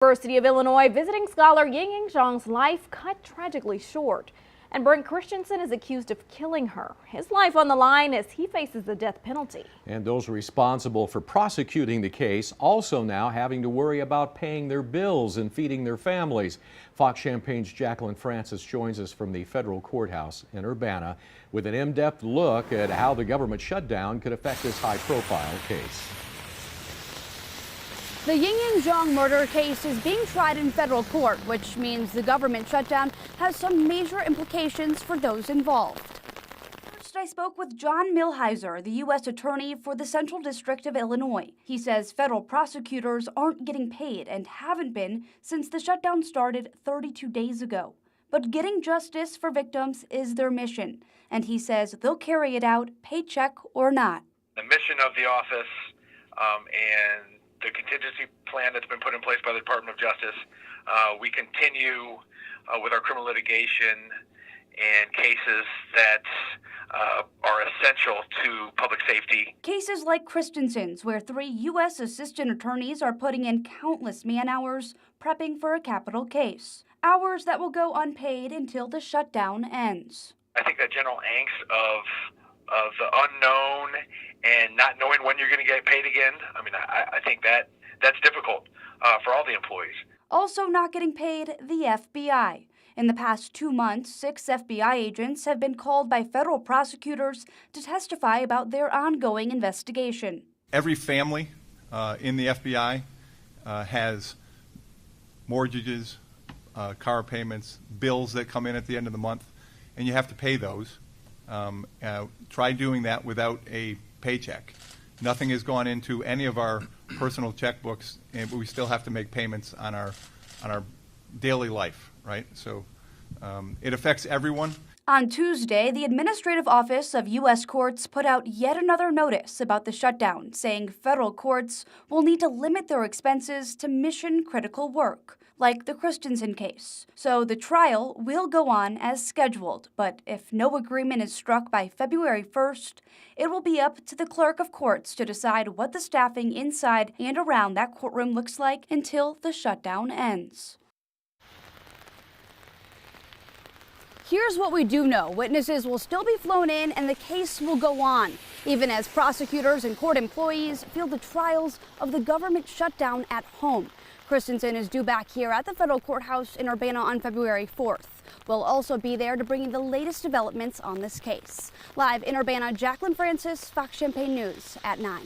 University of Illinois visiting scholar Yingying Zhang's life cut tragically short. And Brent Christensen is accused of killing her. His life on the line as he faces the death penalty. And those responsible for prosecuting the case also now having to worry about paying their bills and feeding their families. Fox Champaign's Jacqueline Francis joins us from the federal courthouse in Urbana with an in-depth look at how the government shutdown could affect this high-profile case. The Yingying Zhang murder case is being tried in federal court, which means the government shutdown has some major implications for those involved. First, I spoke with John Milheiser, the U.S. Attorney for the Central District of Illinois. He says federal prosecutors aren't getting paid and haven't been since the shutdown started 32 days ago. But getting justice for victims is their mission, and he says they'll carry it out, paycheck or not. The mission of the office and the contingency plan that's been put in place by the Department of Justice, we continue with our criminal litigation and cases that are essential to public safety. Cases like Christensen's, where 3 U.S. assistant attorneys are putting in countless man-hours prepping for a capital case. Hours that will go unpaid until the shutdown ends. I think that general angst of the unknown and not knowing when you're going to get paid again, I think that's difficult for all the employees. Also not getting paid, the FBI. In the past 2 months, 6 FBI agents have been called by federal prosecutors to testify about their ongoing investigation. Every family in the FBI has mortgages, car payments, bills that come in at the end of the month, and you have to pay those. Try doing that without a paycheck. Nothing has gone into any of our personal checkbooks, but we still have to make payments on our daily life, right? So it affects everyone. On Tuesday, the Administrative Office of U.S. Courts put out yet another notice about the shutdown, saying federal courts will need to limit their expenses to mission-critical work, like the Christensen case. So the trial will go on as scheduled, but if no agreement is struck by February 1st, it will be up to the clerk of courts to decide what the staffing inside and around that courtroom looks like until the shutdown ends. Here's what we do know. Witnesses will still be flown in and the case will go on, even as prosecutors and court employees feel the trials of the government shutdown at home. Christensen is due back here at the federal courthouse in Urbana on February 4th. We'll also be there to bring you the latest developments on this case. Live in Urbana, Jacqueline Francis, Fox Champaign News at 9.